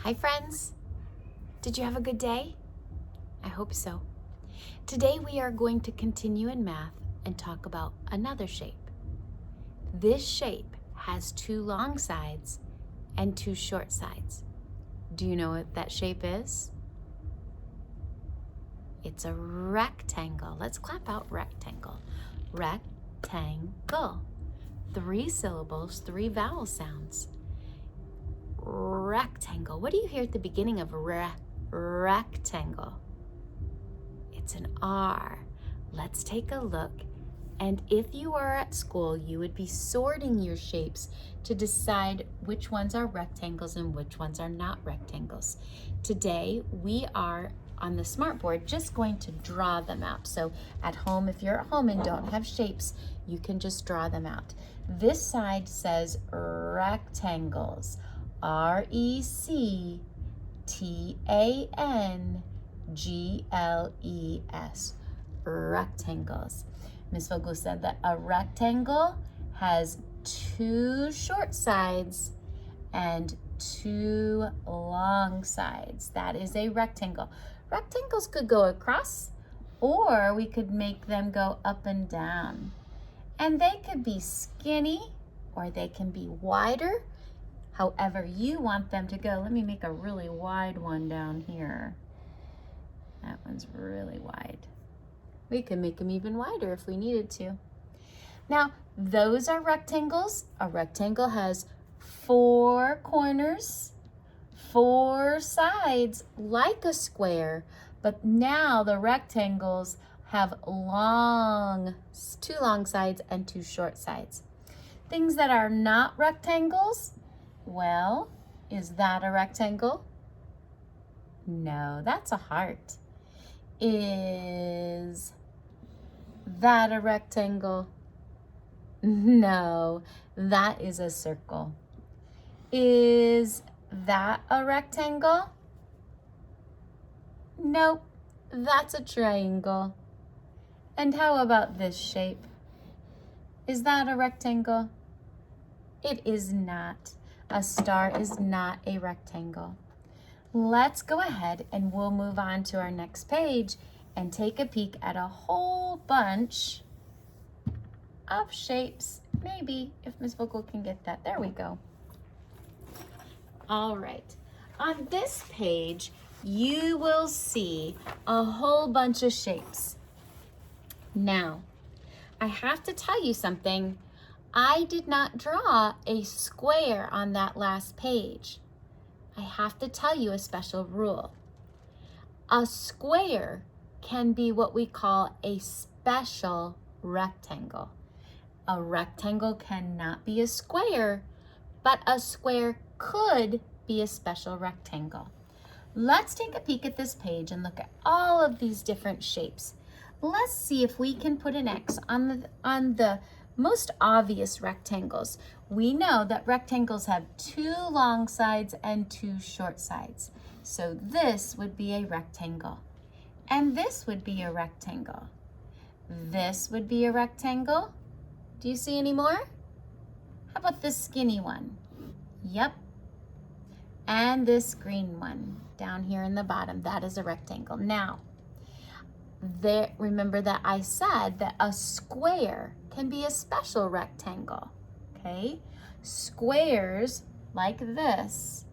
Hi friends, did you have a good day? I hope so. Today we are going to continue in math and talk about another shape. This shape has two long sides and two short sides. Do you know what that shape is? It's a rectangle. Let's clap out rectangle. Rectangle. 3 syllables, 3 vowel sounds. Rectangle. What do you hear at the beginning of rectangle? It's an R. Let's take a look. And if you are at school, you would be sorting your shapes to decide which ones are rectangles and which ones are not rectangles. Today, we are on the smartboard just going to draw them out. So at home, if you're at home and don't have shapes, you can just draw them out. This side says rectangles. RECTANGLES, rectangles. Ms. Vogel said that a rectangle has 2 short sides and 2 long sides. That is a rectangle. Rectangles could go across, or we could make them go up and down. And they could be skinny, or they can be wider, however you want them to go. Let me make a really wide one down here. That one's really wide. We can make them even wider if we needed to. Now, those are rectangles. A rectangle has 4 corners, 4 sides, like a square, but now the rectangles have 2 long sides and 2 short sides. Things that are not rectangles, well, is that a rectangle? No, that's a heart. Is that a rectangle? No, that is a circle. Is that a rectangle? Nope, that's a triangle. And how about this shape? Is that a rectangle? It is not. A star is not a rectangle. Let's go ahead and we'll move on to our next page and take a peek at a whole bunch of shapes. Maybe if Ms. Vogel can get that. There we go. All right. On this page, you will see a whole bunch of shapes. Now, I have to tell you something. I did not draw a square on that last page. I have to tell you a special rule. A square can be what we call a special rectangle. A rectangle cannot be a square, but a square could be a special rectangle. Let's take a peek at this page and look at all of these different shapes. Let's see if we can put an X on the most obvious rectangles. We know that rectangles have 2 long sides and 2 short sides. So this would be a rectangle. And this would be a rectangle. This would be a rectangle. Do you see any more? How about this skinny one? Yep. And this green one down here in the bottom, that is a rectangle. Now, remember that I said that a square can be a special rectangle, okay? Squares like this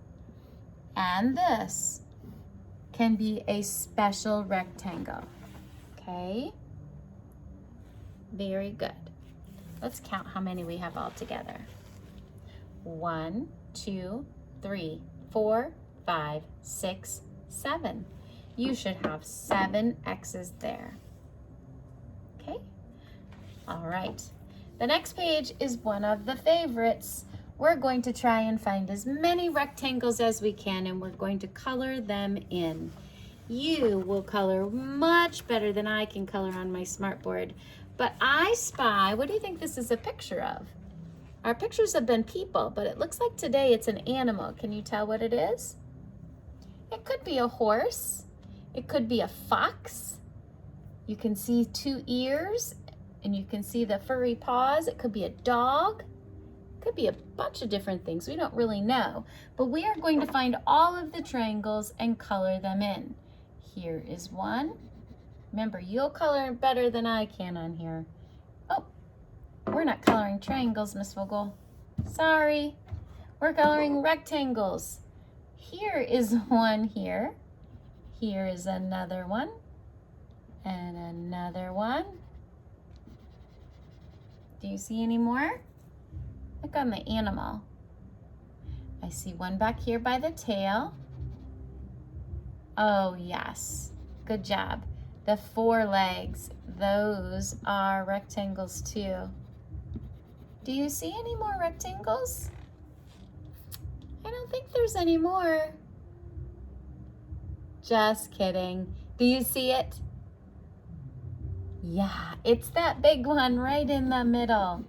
and this can be a special rectangle, okay? Very good. Let's count how many we have all together. 1, 2, 3, 4, 5, 6, 7. You should have 7 X's there. Okay? All right. The next page is one of the favorites. We're going to try and find as many rectangles as we can, and we're going to color them in. You will color much better than I can color on my smartboard. But I spy, what do you think this is a picture of? Our pictures have been people, but it looks like today it's an animal. Can you tell what it is? It could be a horse. It could be a fox. You can see 2 ears, and you can see the furry paws. It could be a dog. It Could be a bunch of different things. We don't really know. But we are going to find all of the triangles and color them in. Here is one. Remember, you'll color better than I can on here. Oh, we're not coloring triangles, Miss Vogel. Sorry. We're coloring rectangles. Here is one here. Here is another one. And another one. Do you see any more? Look on the animal. I see one back here by the tail. Oh, yes. Good job. The forelegs, those are rectangles too. Do you see any more rectangles? I don't think there's any more. Just kidding. Do you see it? Yeah, it's that big one right in the middle.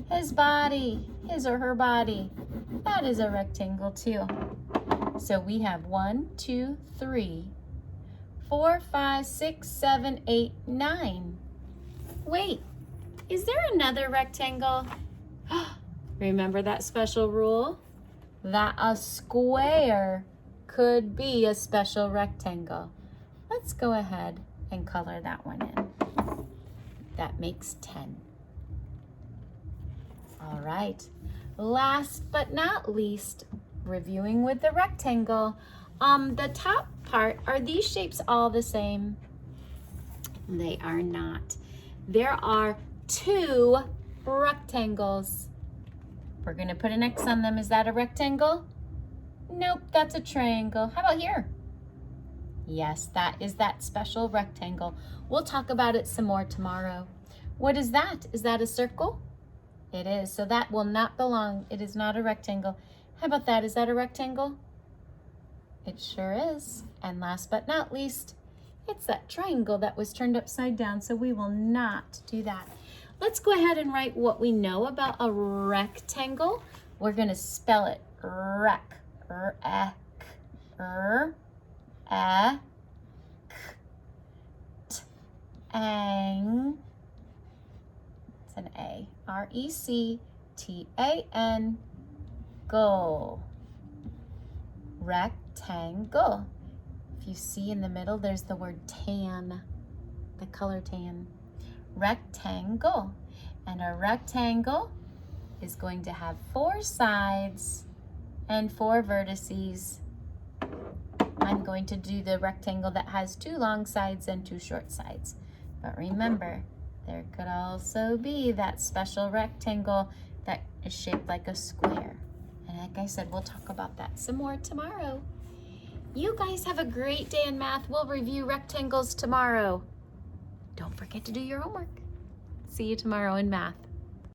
His body, his or her body, that is a rectangle too. So we have 1, 2, 3, 4, 5, 6, 7, 8, 9. Wait, is there another rectangle? Remember that special rule? That a square could be a special rectangle. Let's go ahead and color that one in. That makes 10. All right, last but not least, reviewing with the rectangle. The top part, are these shapes all the same? They are not. There are 2 rectangles. We're gonna put an X on them. Is that a rectangle? Nope, that's a triangle. How about here? Yes, that is that special rectangle. We'll talk about it some more tomorrow. What is that? Is that a circle? It is, so that will not belong. It is not a rectangle. How about that? Is that a rectangle? It sure is. And last but not least, it's that triangle that was turned upside down, so we will not do that. Let's go ahead and write what we know about a rectangle. We're gonna spell it rec, tang. It's an A, R-E-C-T-A-N, goal, rectangle. If you see in the middle, there's the word tan, the color tan, rectangle. And a rectangle is going to have 4 sides and 4 vertices. I'm going to do the rectangle that has 2 long sides and 2 short sides. But remember, there could also be that special rectangle that is shaped like a square. And like I said, we'll talk about that some more tomorrow. You guys have a great day in math. We'll review rectangles tomorrow. Don't forget to do your homework. See you tomorrow in math.